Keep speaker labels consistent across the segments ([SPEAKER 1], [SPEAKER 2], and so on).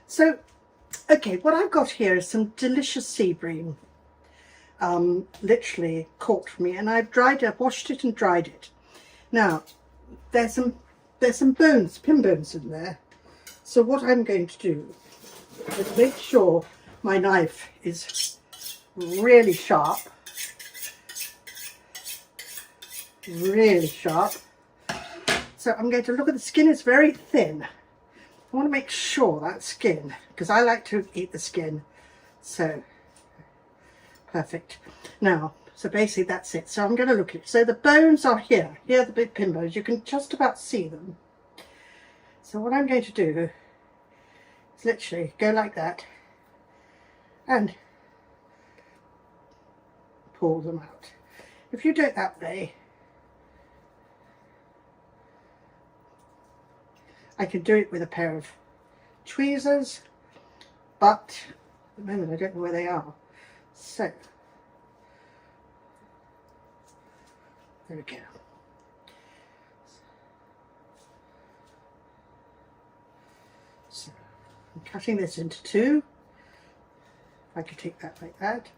[SPEAKER 1] So, okay, what I've got here is some delicious sea bream, literally caught for me, and I've washed it and dried it. Now, there's some bones, pin bones in there. So what I'm going to do is make sure my knife is really sharp, really sharp. So I'm going to look at the skin. Is very thin. I want to make sure that skin, because I like to eat the skin. So perfect. Now, so basically that's it. So I'm going to look at it. So the bones are here. Here are the big pin bones. You can just about see them. So what I'm going to do is literally go like that and pull them out. If you do it that way, I could do it with a pair of tweezers, but at the moment I don't know where they are. So there we go. So I'm cutting this into two. I could take that like that.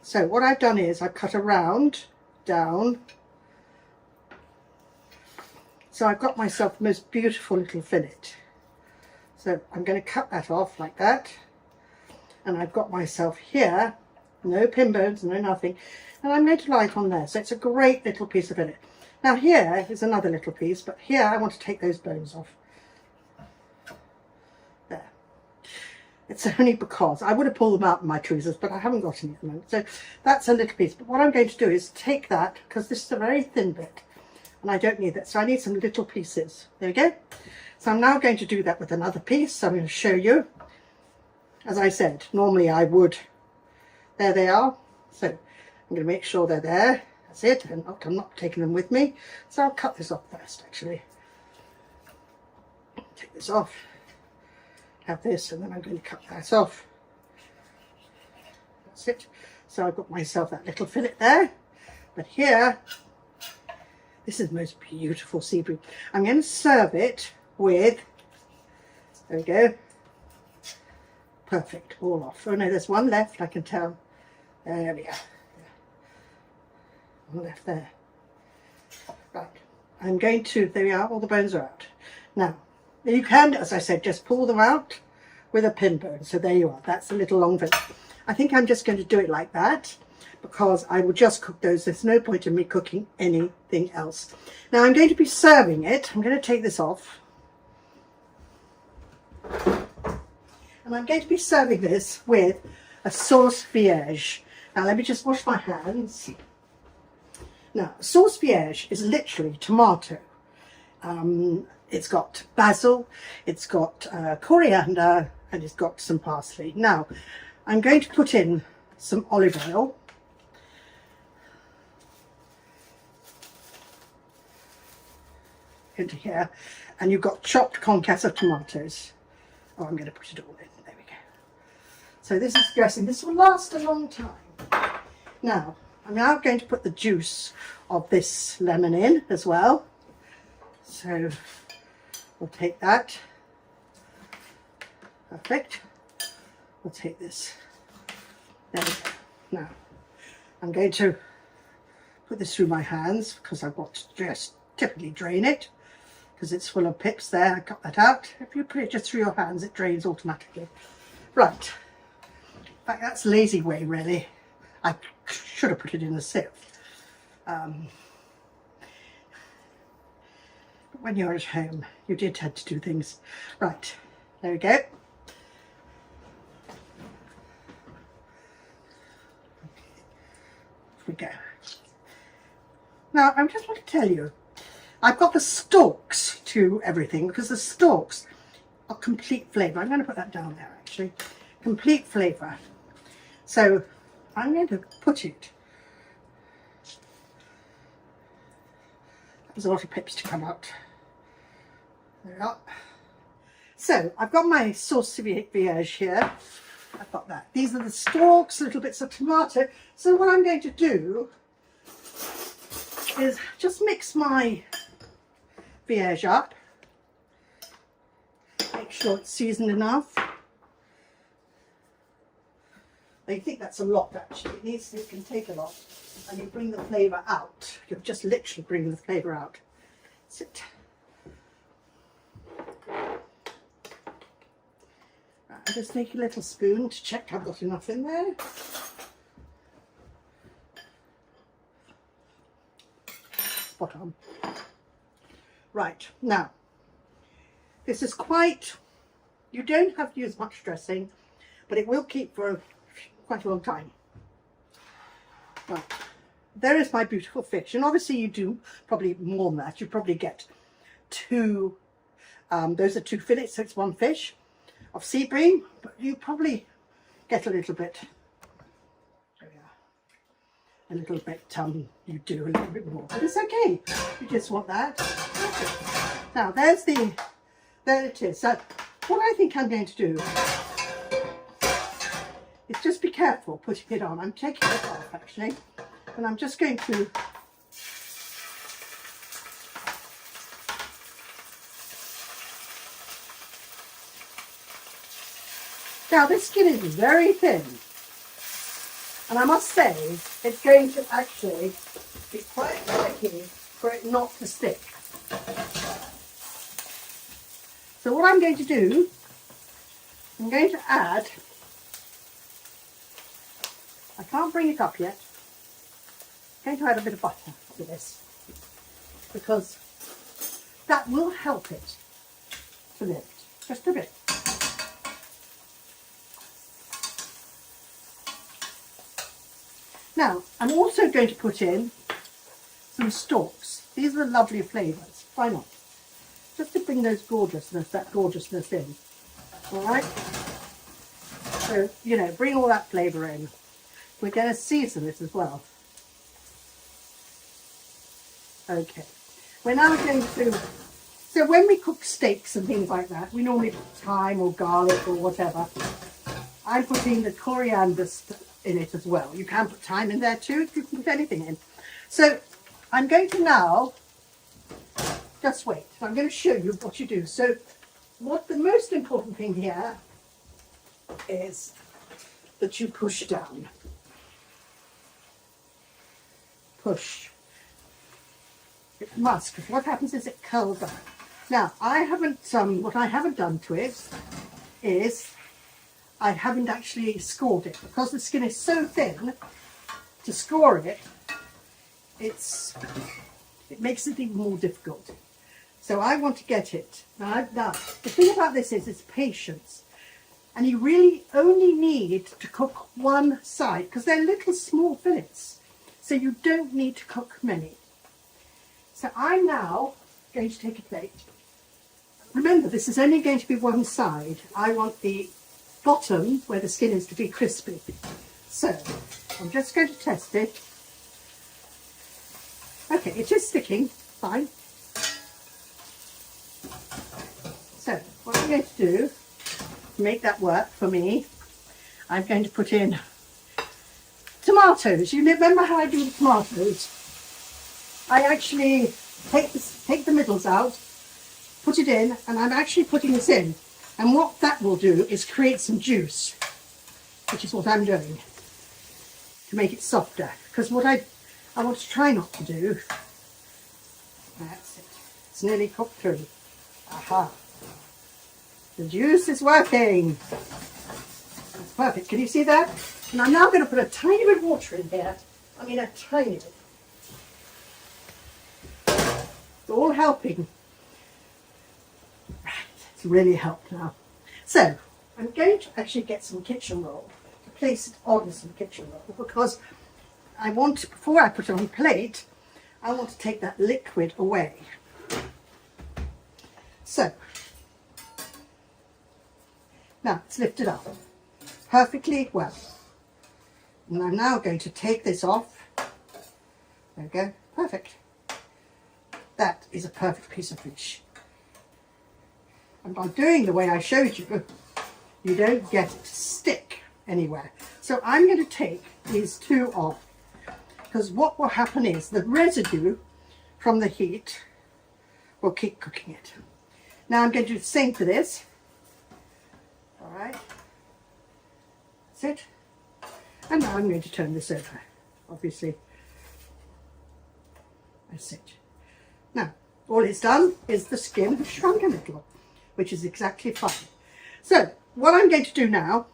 [SPEAKER 1] So what I've done is I've cut around, down. So I've got myself the most beautiful little fillet. So I'm going to cut that off like that. And I've got myself here, no pin bones, no nothing. And I'm going to lie it on there. So it's a great little piece of fillet. Now here is another little piece, but here I want to take those bones off. There. It's only because I would have pulled them out with my tweezers, but I haven't got any at the moment. So that's a little piece. But what I'm going to do is take that, because this is a very thin bit. And I don't need that, so I need some little pieces. There we go. So I'm now going to do that with another piece. So I'm going to show you. As I said, normally I would. There they are. So I'm going to make sure they're there. That's it. And I'm not taking them with me. So I'll cut this off first, actually. Take this off. Have this, and then I'm going to cut that off. That's it. So I've got myself that little fillet there. But here, this is the most beautiful sea bream. I'm going to serve it with, there we go, perfect, all off. Oh no, there's one left, I can tell. There we are. One left there. Right, I'm going to, there we are, all the bones are out. Now, you can, as I said, just pull them out with a pin bone. So there you are, that's a little long bit. I think I'm just going to do it like that, because I will just cook those. There's no point in me cooking anything else. Now I'm going to be serving it. I'm going to take this off. And I'm going to be serving this with a sauce vierge. Now let me just wash my hands. Now sauce vierge is literally tomato. It's got basil, it's got coriander, and it's got some parsley. Now I'm going to put in some olive oil. Into here, and you've got chopped concasse of tomatoes. Oh, I'm going to put it all in. There we go. So this is dressing. This will last a long time. Now, I'm now going to put the juice of this lemon in as well. So we'll take that. Perfect. We'll take this. There we go. Now, I'm going to put this through my hands, because I've got to just typically drain it, because it's full of pips there. I cut that out. If you put it just through your hands, it drains automatically. Right. In fact, that's lazy way, really. I should have put it in the sieve. But when you're at home, you do tend to do things. Right. There we go. Here we go. Now, I just want to tell you, I've got the stalks to everything, because the stalks are complete flavour. I'm going to put that down there, actually. Complete flavour. So I'm going to put it. There's a lot of pips to come out. There we are. So I've got my sauce vierge here. I've got that. These are the stalks, little bits of tomato. So what I'm going to do is just mix my vierge up. Make make sure it's seasoned enough. I think that's a lot actually. It can take a lot. And you bring the flavour out. You're just literally bringing the flavour out. That's it. Right, I'll just take a little spoon to check I've got enough in there. Spot on. Right, now, this is quite, you don't have to use much dressing, but it will keep for quite a long time. Right, there is my beautiful fish, and obviously you do probably more than that. You probably get two, those are 2 fillets, so it's 1 fish of sea bream, but you probably get a little bit, a little bit, you do a little bit more, but it's okay. You just want that. Now there it is. So what I think I'm going to do is just be careful putting it on. I'm taking it off actually, and I'm just going to now this skin is very thin, and I must say it's going to actually be quite tricky for it not to stick. So what I'm going to do, I'm going to add, I can't bring it up yet, I'm going to add a bit of butter to this, because that will help it to lift, just a bit. Now, I'm also going to put in some stalks. These are lovely flavours. Why not? Just to bring that gorgeousness in. All right? So, you know, bring all that flavour in. We're going to season it as well. Okay. We're now going to, so when we cook steaks and things like that, we normally put thyme or garlic or whatever. I'm putting the coriander in it as well. You can put thyme in there too, you can put anything in. So I'm going to now, just wait, I'm going to show you what you do. So what the most important thing here is that you push down. Push. It must, because what happens is it curls up. Now, what I haven't done to it is I haven't actually scored it, because the skin is so thin. To score it, it makes it even more difficult. So I want to get it. Now the thing about this is it's patience, and you really only need to cook one side, because they're little small fillets, so you don't need to cook many. So I'm now going to take a plate. Remember, this is only going to be one side. I want the bottom, where the skin is, to be crispy. So I'm just going to test it. Okay, it is sticking, fine. So what I'm going to do to make that work for me, I'm going to put in tomatoes. You remember how I do the tomatoes? I actually take the middles out, put it in, and I'm actually putting this in. And what that will do is create some juice, which is what I'm doing to make it softer. Because what I want to try not to do, that's it, it's nearly cooked through. Aha, the juice is working. That's perfect, can you see that? And I'm now going to put a tiny bit of water in here. I mean a tiny bit. It's all helping. It's really helped now. So I'm going to actually get some kitchen roll to place it on some kitchen roll, because I want, before I put it on a plate, I want to take that liquid away. So now it's lifted up perfectly well. And I'm now going to take this off. There we go, perfect. That is a perfect piece of fish. And by doing the way I showed you, you don't get it to stick anywhere. So I'm going to take these 2 off, because what will happen is the residue from the heat will keep cooking it. Now I'm going to do the same for this. All right, that's it. And now I'm going to turn this over, obviously. That's it. Now, all it's done is the skin has shrunk a little, which is exactly fine. So, what I'm going to do now,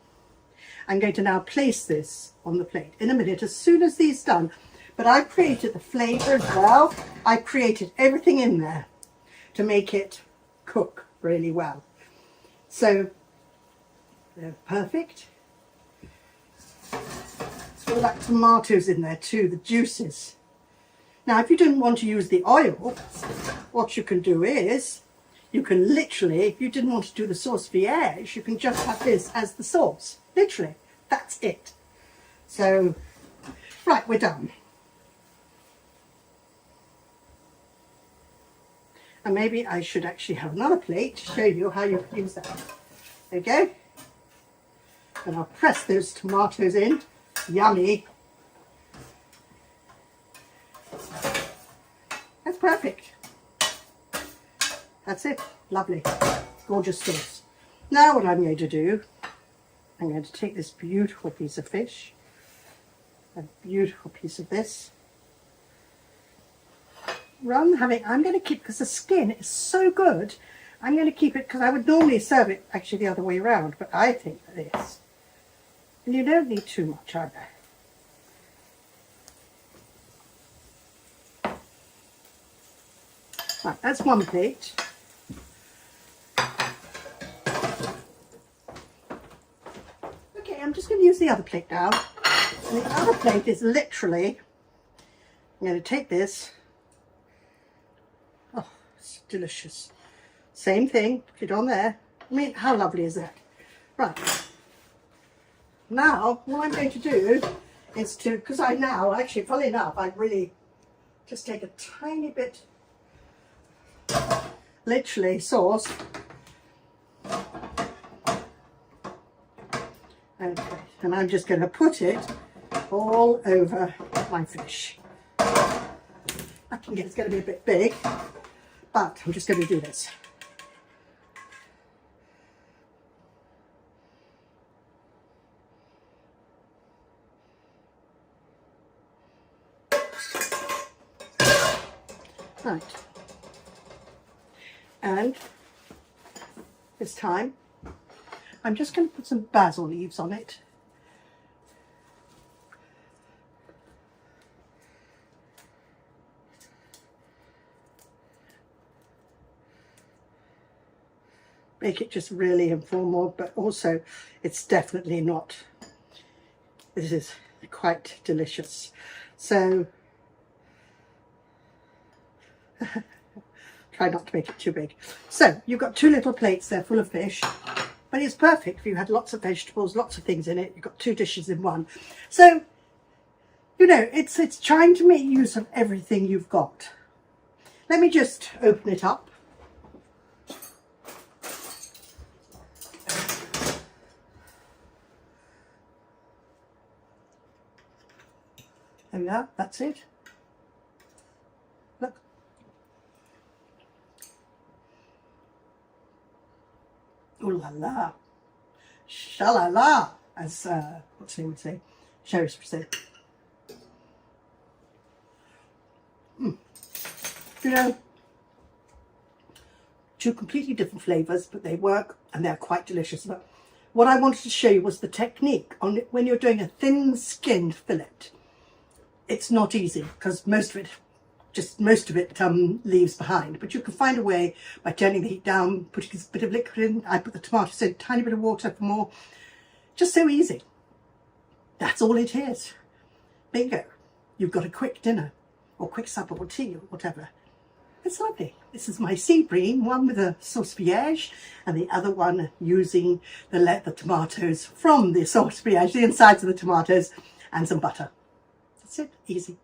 [SPEAKER 1] I'm going to now place this on the plate in a minute, as soon as these done. But I created the flavour as well. I created everything in there to make it cook really well. So, they're perfect. All that tomatoes in there too, the juices. Now, if you didn't want to use the oil, what you can do is, you can literally, if you didn't want to do the sauce vierge, you can just have this as the sauce. Literally, that's it. So, right, we're done. And maybe I should actually have another plate to show you how you use that. There you go. And I'll press those tomatoes in. Yummy. That's perfect. That's it. Lovely. Gorgeous sauce. Now what I'm going to do, I'm going to take this beautiful piece of fish, a beautiful piece of this. Rather than having, I'm going to keep, because the skin is so good, I'm going to keep it, because I would normally serve it actually the other way around, but I think this. And you don't need too much either. Right, that's one plate. Okay, I'm just going to use the other plate now. And the other plate is literally, I'm going to take this. Oh, it's delicious. Same thing, put it on there. I mean, how lovely is that? Right. Now, what I'm going to do is to, because I now, actually, funnily enough, I really just take a tiny bit, literally, sauce. Okay, and I'm just going to put it all over my fish. I think it's going to be a bit big, but I'm just going to do this. Right, and this time I'm just going to put some basil leaves on it. Make it just really informal, but also it's definitely not, this is quite delicious. So try not to make it too big. So you've got two little plates there full of fish, but it's perfect if you had lots of vegetables, lots of things in it. You've got two dishes in one. So, you know, it's trying to make use of everything you've got. Let me just open it up. There we are, that's it. Look. Ooh la la. Sha-la-la, as what's her name would say? Sheriff would say. You know, two completely different flavours, but they work and they're quite delicious. But what I wanted to show you was the technique on it when you're doing a thin-skinned fillet. It's not easy because most of it leaves behind, but you can find a way by turning the heat down, putting a bit of liquid in. I put the tomatoes in, a tiny bit of water for more. Just so easy. That's all it is. Bingo. You've got a quick dinner or quick supper or tea or whatever. It's lovely. This is my sea bream, one with a sauce vierge and the other one using the tomatoes from the sauce vierge, the insides of the tomatoes, and some butter. That's it. Easy.